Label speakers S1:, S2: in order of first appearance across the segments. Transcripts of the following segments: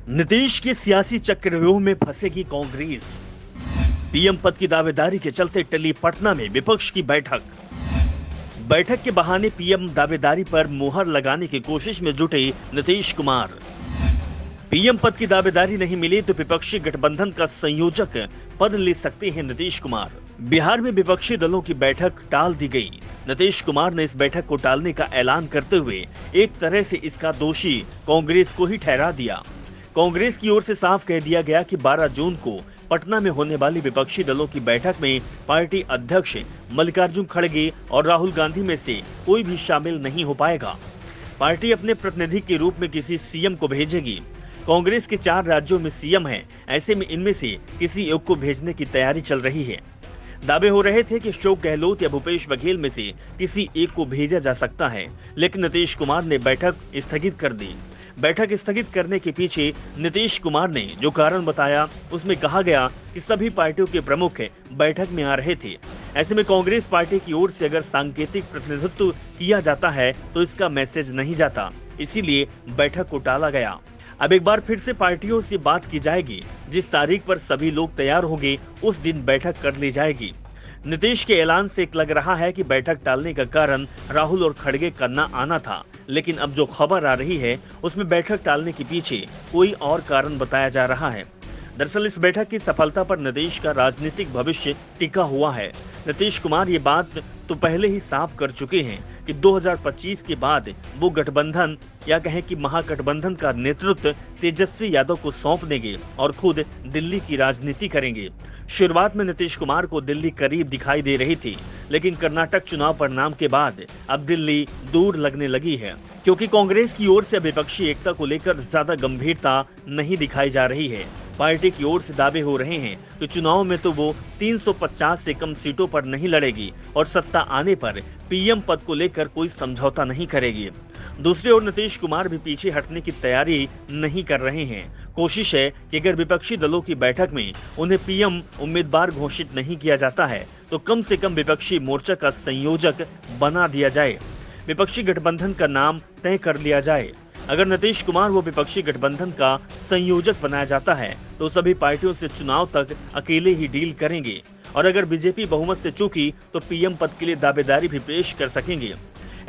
S1: नीतीश के सियासी चक्रव्यूह में फंसेगी कांग्रेस। पीएम पद की दावेदारी के चलते टली पटना में विपक्ष की बैठक। बैठक के बहाने पीएम दावेदारी पर मुहर लगाने की कोशिश में जुटे नीतीश कुमार। पीएम पद की दावेदारी नहीं मिली तो विपक्षी गठबंधन का संयोजक पद ले सकते हैं नीतीश कुमार। बिहार में विपक्षी दलों की बैठक टाल दी गई। नीतीश कुमार ने इस बैठक को टालने का ऐलान करते हुए एक तरह से इसका दोषी कांग्रेस को ही ठहरा दिया। कांग्रेस की ओर से साफ कह दिया गया कि 12 जून को पटना में होने वाली विपक्षी दलों की बैठक में पार्टी अध्यक्ष मल्लिकार्जुन खड़गे और राहुल गांधी में से कोई भी शामिल नहीं हो पाएगा। पार्टी अपने प्रतिनिधि के रूप में किसी सीएम को भेजेगी। कांग्रेस के 4 राज्यों में सीएम है, ऐसे में इनमें से किसी एक को भेजने की तैयारी चल रही है। दावे हो रहे थे कि अशोक गहलोत या भूपेश बघेल में से किसी एक को भेजा जा सकता है, लेकिन नीतीश कुमार ने बैठक स्थगित कर दी। बैठक स्थगित करने के पीछे नीतीश कुमार ने जो कारण बताया, उसमें कहा गया कि सभी पार्टियों के प्रमुख बैठक में आ रहे थे। ऐसे में कांग्रेस पार्टी की ओर से अगर सांकेतिक प्रतिनिधित्व किया जाता है तो इसका मैसेज नहीं जाता, इसीलिए बैठक को टाला गया। अब एक बार फिर से पार्टियों से बात की जाएगी। जिस तारीख पर सभी लोग तैयार होंगे उस दिन बैठक कर ली जाएगी। नीतीश के ऐलान से लग रहा है कि बैठक टालने का कारण राहुल और खड़गे का न आना था, लेकिन अब जो खबर आ रही है उसमें बैठक टालने के पीछे कोई और कारण बताया जा रहा है। दरअसल इस बैठक की सफलता पर नीतीश का राजनीतिक भविष्य टिका हुआ है। नीतीश कुमार ये बात तो पहले ही साफ कर चुके हैं कि 2025 के बाद वो गठबंधन या कहें कि महागठबंधन का नेतृत्व तेजस्वी यादव को सौंप देंगे और खुद दिल्ली की राजनीति करेंगे। शुरुआत में नीतीश कुमार को दिल्ली करीब दिखाई दे रही थी, लेकिन कर्नाटक चुनाव परिणाम के बाद अब दिल्ली दूर लगने लगी है, क्योंकि कांग्रेस की ओर से विपक्षी एकता को लेकर ज्यादा गंभीरता नहीं दिखाई जा रही है। पार्टी की ओर से दावे हो रहे हैं कि चुनाव में तो वो 350 से कम सीटों पर नहीं लड़ेगी और सत्ता आने पर पीएम पद को लेकर कोई समझौता नहीं करेगी। दूसरी ओर नीतीश कुमार भी पीछे हटने की तैयारी नहीं कर रहे हैं। कोशिश है कि अगर विपक्षी दलों की बैठक में उन्हें पीएम उम्मीदवार घोषित नहीं किया जाता है तो कम से कम विपक्षी मोर्चा का संयोजक बना दिया जाए, विपक्षी गठबंधन का नाम तय कर लिया जाए। अगर नीतीश कुमार वो विपक्षी गठबंधन का संयोजक बनाया जाता है तो सभी पार्टियों से चुनाव तक अकेले ही डील करेंगे, और अगर बीजेपी बहुमत से चूकी तो पीएम पद के लिए दावेदारी भी पेश कर सकेंगे।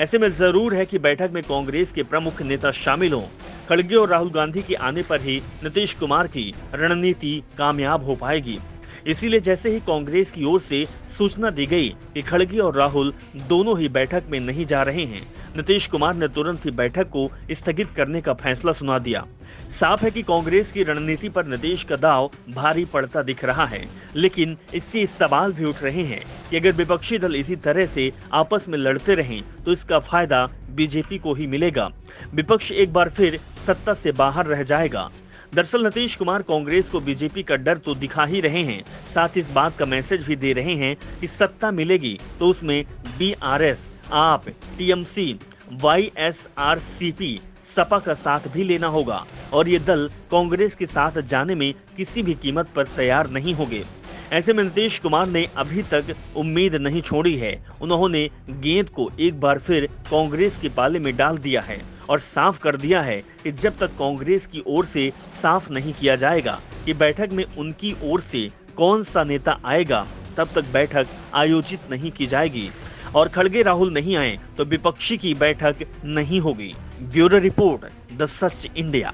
S1: ऐसे में जरूर है कि बैठक में कांग्रेस के प्रमुख नेता शामिल हों। खड़गे और राहुल गांधी के आने पर ही नीतीश कुमार की रणनीति कामयाब हो पाएगी। इसीलिए जैसे ही कांग्रेस की ओर से सूचना दी गई कि खड़गे और राहुल दोनों ही बैठक में नहीं जा रहे हैं, नीतीश कुमार ने तुरंत ही बैठक को स्थगित करने का फैसला सुना दिया। साफ है कि कांग्रेस की रणनीति पर नीतीश का दांव भारी पड़ता दिख रहा है, लेकिन इससे सवाल भी उठ रहे हैं कि अगर विपक्षी दल इसी तरह से आपस में लड़ते रहें तो इसका फायदा बीजेपी को ही मिलेगा। विपक्ष एक बार फिर सत्ता से बाहर रह जाएगा। दरअसल नीतीश कुमार कांग्रेस को बीजेपी का डर तो दिखा ही रहे हैं, साथ ही इस बात का मैसेज भी दे रहे हैं कि सत्ता मिलेगी तो उसमें बीआरएस, आप, टीएमसी, वाईएसआरसीपी, सपा का साथ भी लेना होगा और ये दल कांग्रेस के साथ जाने में किसी भी कीमत पर तैयार नहीं होंगे। ऐसे में नीतीश कुमार ने अभी तक उम्मीद नहीं छोड़ी है। उन्होंने गेंद को एक बार फिर कांग्रेस के पाले में डाल दिया है और साफ कर दिया है कि जब तक कांग्रेस की ओर से साफ नहीं किया जाएगा कि बैठक में उनकी ओर से कौन सा नेता आएगा, तब तक बैठक आयोजित नहीं की जाएगी। और खड़गे राहुल नहीं आए तो विपक्षी की बैठक नहीं होगी। Bureau report, the such India.